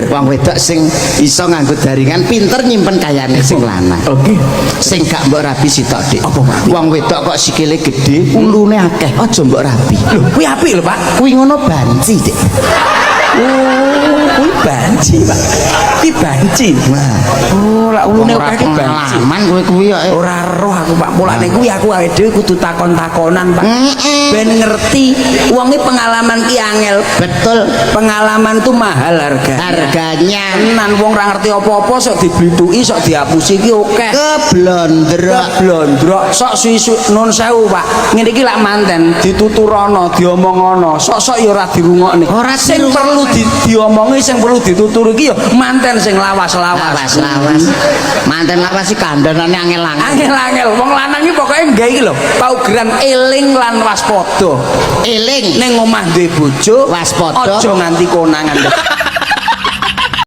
Wong wedok sing iso nganggo jaringan pinter nyimpen kayane sing lanang. Oke. Sing gak mbok rabi sitok, Dik. Apa, Pak? Wong wedok kok sikile gede, ulune akeh. Aja mbok rabi. Lho, kuwi apik lho, Pak. Kuwi ngono banci, Dik. Oh, kuwi banci, Pak. Kuwi banci. Wah, Oh, lak ulune akeh ki banci. pengalaman kowe ya. Ora roh aku, Pak. Polane kuwi aku awake dhewe kudu takon-takonan, Pak. Ben ngerti wong iki pengalaman ki angel. Betul. Pengalaman tuh mahal harganya. Harganya Tenan wong ora ngerti apa-apa sok diblituki, sok dihapusi ki akeh. keblondrok. Blondrok sok suwi nun sewu, Pak. Ngene iki lak manten dituturono, diomongono, sok-sok ya ora dirungokne. Ora sing dirungokne. perlu diomongi, sing perlu dituturi iki ya manten sing lawas-lawas. Lawas. Manten lawas iki kandhanane angel-angel. Angel-angel wong lanang iki pokoke nggae iki lho, paugeran eling lan waspada. Eling Ning omah duwe bojo waspada. aja nganti konangan.